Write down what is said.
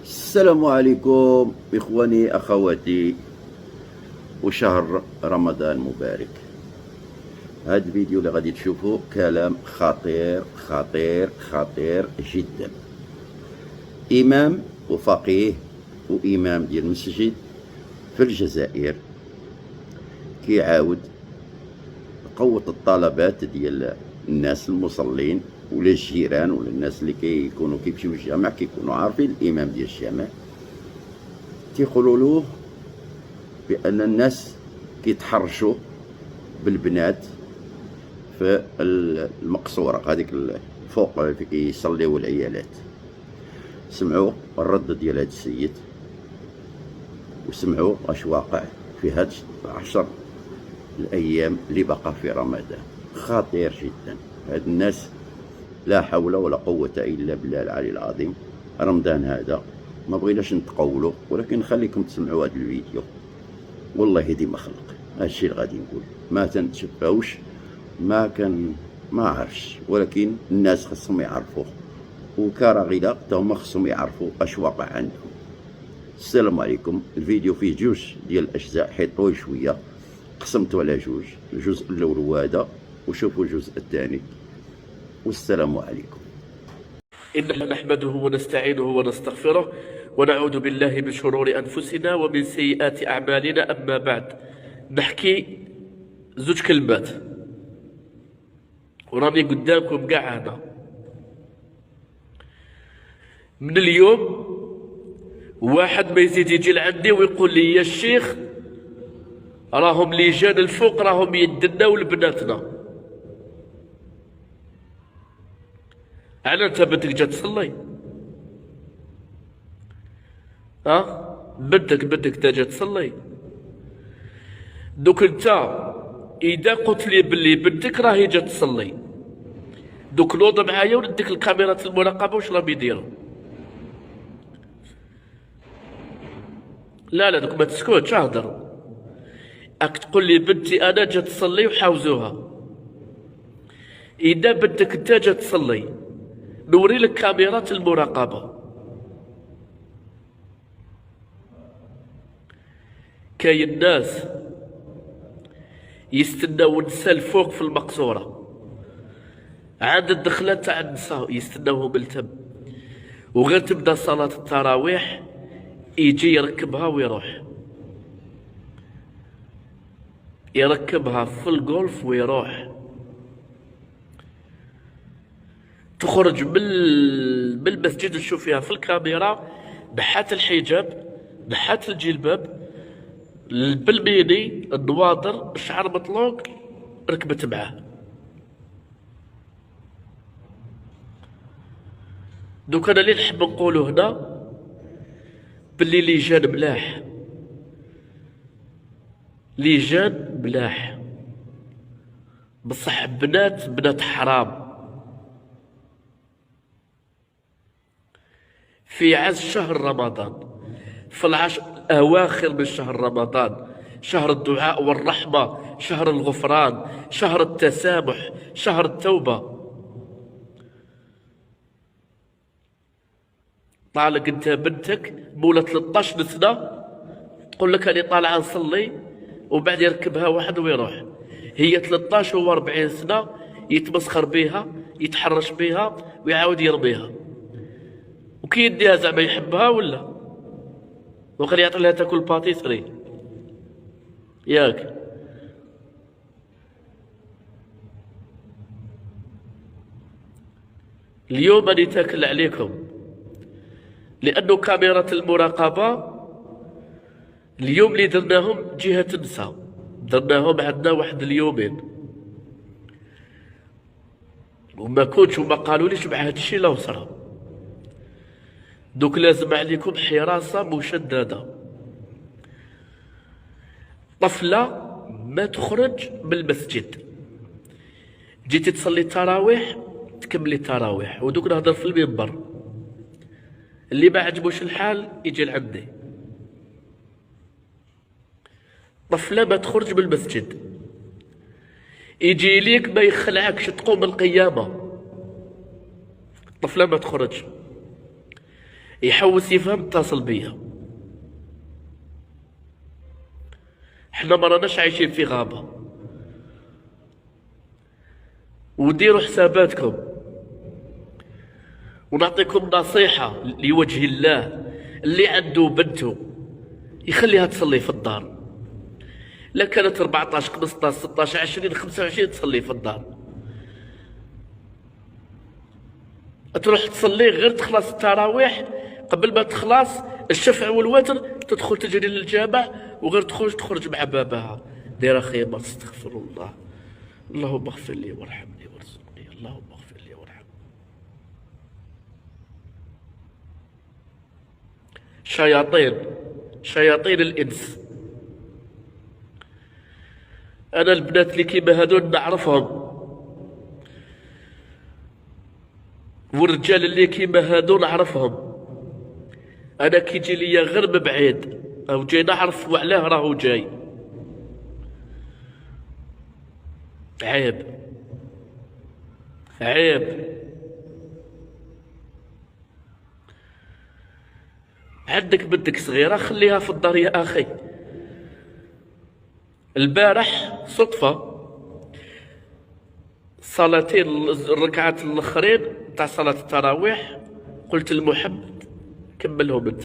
السلام عليكم إخواني أخواتي، وشهر رمضان مبارك. هذا الفيديو اللي غادي تشوفوه كلام خطير خطير خطير جدا. إمام وفقيه وإمام ديال المسجد في الجزائر كيعاود قوة الطلبات ديال الناس المصلين ولا الجيران ولا الناس اللي كيكونوا كيمشيو للجامع، كيكونوا عارفين الامام ديال الجامع، تيقولوا له بان الناس كيتحرشوا بالبنات في المقصوره هذيك فوق في كيصليو العيالات. سمعوا الرد ديال هذا السيد وسمعوا اش واقع في هاد 10 الايام اللي بقى في رمضان. خطير جدا. هاد الناس لا حول ولا قوة إلا بالله العلي العظيم. رمضان هذا ما بغيناش نتقولوا، ولكن خليكم تسمعوا هذا الفيديو. والله ديما خلق هادشي اللي غادي نقول، ما تنتشفاوش، ما عرفش، ولكن الناس خصهم يعرفوه، وكراغيلا حتى هما خصهم يعرفوا اش واقع عندهم. السلام عليكم. الفيديو فيه جوج ديال الأجزاء حيت طويل شوية، قسمته على جوج. الجزء الأول هو هذا، وشوفوا الجزء الثاني، والسلام عليكم. إننا نحمده ونستعينه ونستغفره ونعوذ بالله من شرور أنفسنا ومن سيئات أعمالنا. أما بعد، نحكي زوج كلمات وراني قدامكم كاع هنا. من اليوم واحد ما يزيد يجي لعندي ويقول لي يا الشيخ راهم لجان الفوق راهم يدناو لبناتنا. أنا أنت بنتك جات تصلي؟ بنتك تا جات تصلي؟ دوك أنت إذا قلت لي بلي بنتك راهي جات تصلي، دوك نوض معايا ونديك الكاميرات المراقبة واش راهم يديروا؟ لا دوك ما تسكتش، اهدر. راك تقول لي بنتي أنا جات تصلي وحاوزوها. إذا بنتك أنت جات تصلي نوري لك كاميرات المراقبة. كاين ناس يستناو النساء الفوق في المقصورة عند الدخلة تاع النساء، يستناوهم التم، وغير تبدا صلاة التراويح يجي يركبها ويروح، يركبها في الجولف ويروح. تخرج بالمسجد تشوف فيها في الكاميرا نحات الحجاب، نحات الجلباب، بالميني، النواظر، الشعر مطلوق، ركبت معاه. دوك انا اللي نحب نقولو هنا باللي لجان ملاح، لجان ملاح، بصح بنات حرام. في عز شهر رمضان، في العشر الأواخر من شهر رمضان، شهر الدعاء والرحمة، شهر الغفران، شهر التسامح، شهر التوبة، طالق انت بنتك مولة 13 سنة تقول لك أنا طالعة نصلي، وبعد يركبها واحد ويروح. هي 13 و 40 سنة يتمسخر بها، يتحرش بها ويعاود يرميها، وكي يديها زعما يحبها ولا وغير يعطي لها تاكل باتيسري ياك. اليوم راني تاكل عليكم لأنه كاميرات المراقبة اليوم اللي درناهم جهة النساء، درناهم عندنا واحد اليومين، وما كنتش وما قالوليش مع هادشي لا وصرا. دوك لازم عليكم حراسة مشددة. طفلة ما تخرج من المسجد، جيتي تصلي التراويح تكملي التراويح، ودوك نهضر في المنبر، اللي ما عجبوش الحال يجي لعندي. طفلة ما تخرج من المسجد، يجي ليك ما يخلعكش تقوم القيامة. طفلة ما تخرج، يحوس يفهم اتصل بيا. احنا ما راناش عايشين في غابة. وديروا حساباتكم، ونعطيكم نصيحة لوجه الله. اللي عنده بنته يخليها تصلي في الدار. لا كانت 14 15 16 20 25 تصلي في الدار. تروح تصلي غير تخلص التراويح، قبل ما تخلص الشفع والوتر تدخل تجري للجامع، وغير تخرج مع باباها دايره خيمه تستغفر الله. اللهم اغفر لي وارحمني وارزقني، اللهم اغفر لي وارحمني. شياطين الانس. انا البنات اللي كيما هذول نعرفهم، والرجال اللي كيما هذول نعرفهم. انا كيجي ليا غير من بعيد او جاي نعرف وعلاه راهو جاي. عيب عندك بنتك صغيرة خليها في الدار يا أخي. البارح صدفة صلاتين الركعات الأخرين تاع صلاة التراويح قلت لمحمد كملهم انت.